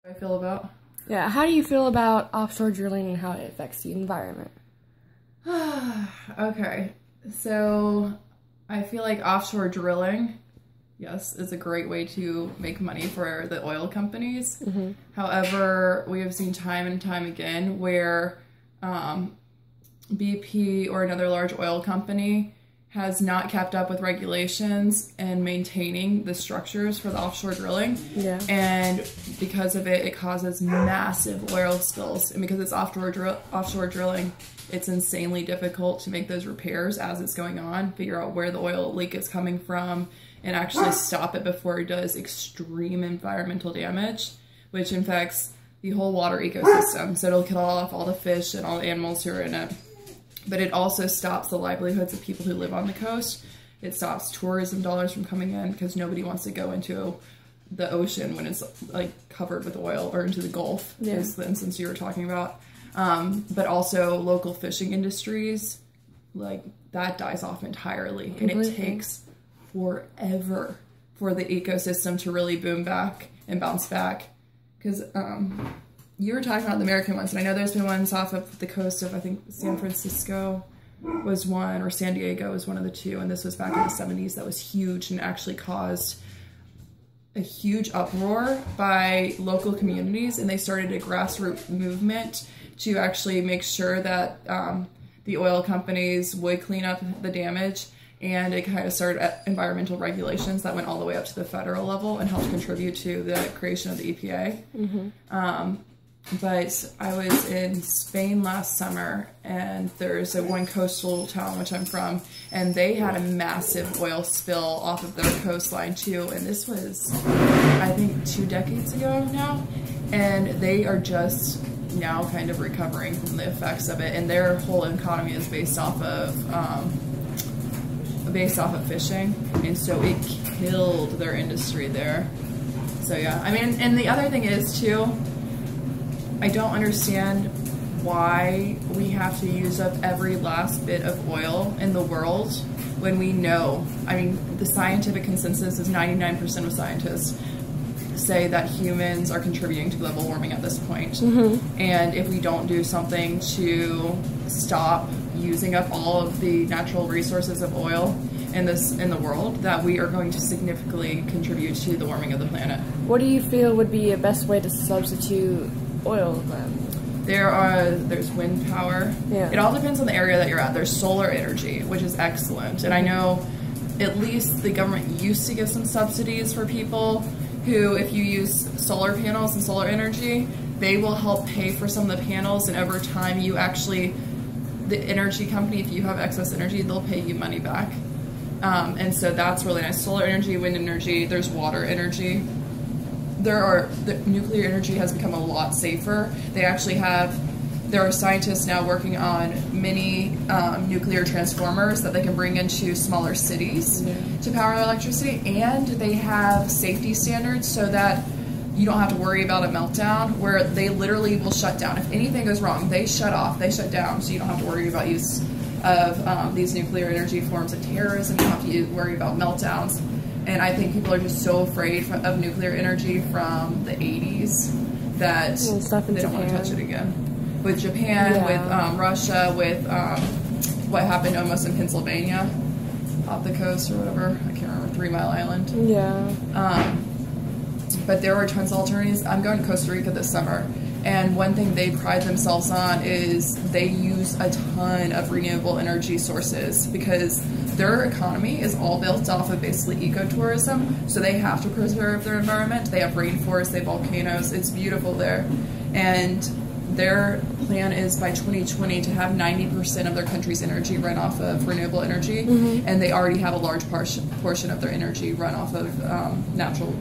I feel about. Yeah, how do you feel about offshore drilling and how it affects the environment? Okay, so I feel like offshore drilling, yes, is a great way to make money for the oil companies. Mm-hmm. However, we have seen time and time again where BP or another large oil company has not kept up with regulations and maintaining the structures for the offshore drilling. Yeah. And because of it, it causes massive oil spills. And because it's offshore drilling, it's insanely difficult to make those repairs as it's going on, figure out where the oil leak is coming from, and actually stop it before it does extreme environmental damage, which infects the whole water ecosystem. So it'll kill off all the fish and all the animals who are in it. But it also stops the livelihoods of people who live on the coast. It stops tourism dollars from coming in because nobody wants to go into the ocean when it's like covered with oil, or into the Gulf, is the instance you were talking about. But also local fishing industries, like that dies off entirely. And it takes forever for the ecosystem to really boom back and bounce back. Because you were talking about the American ones, and I know there's been ones off of the coast of, I think, San Francisco was one, or San Diego was one of the two, and this was back in the 70s. That was huge and actually caused a huge uproar by local communities, and they started a grassroots movement to actually make sure that the oil companies would clean up the damage, and it kind of started environmental regulations that went all the way up to the federal level and helped contribute to the creation of the EPA. Mm-hmm. But I was in Spain last summer, and there's one coastal town, which I'm from, and they had a massive oil spill off of their coastline too, and this was, I think, 2 decades ago now, and they are just now kind of recovering from the effects of it, and their whole economy is based off of fishing, and so it killed their industry there. So yeah, I mean, and the other thing is too, I don't understand why we have to use up every last bit of oil in the world when we know, I mean, the scientific consensus is 99% of scientists say that humans are contributing to global warming at this point. Mm-hmm. And if we don't do something to stop using up all of the natural resources of oil in the world, that we are going to significantly contribute to the warming of the planet. What do you feel would be a best way to substitute oil then? There's wind power. Yeah. It all depends on the area that you're at. There's solar energy, which is excellent. And I know at least the government used to give some subsidies for people who, if you use solar panels and solar energy, they will help pay for some of the panels, and over time you actually, the energy company, if you have excess energy, they'll pay you money back. And so that's really nice. Solar energy, wind energy, there's water energy. The nuclear energy has become a lot safer. There are scientists now working on mini nuclear transformers that they can bring into smaller cities to power electricity, and they have safety standards so that you don't have to worry about a meltdown, where they literally will shut down. If anything goes wrong, they shut off, they shut down, so you don't have to worry about use of these nuclear energy forms of terrorism. You don't have to worry about meltdowns. And I think people are just so afraid of nuclear energy from the 80s that they don't want to touch it again. With Japan, with Russia, with what happened almost in Pennsylvania, off the coast or whatever. I can't remember, 3 Mile Island. Yeah. But there are tons of alternatives. I'm going to Costa Rica this summer, and one thing they pride themselves on is they use a ton of renewable energy sources, because their economy is all built off of basically ecotourism, so they have to preserve their environment. They have rainforests, they have volcanoes, it's beautiful there. And their plan is by 2020 to have 90% of their country's energy run off of renewable energy, and they already have a large portion of their energy run off of natural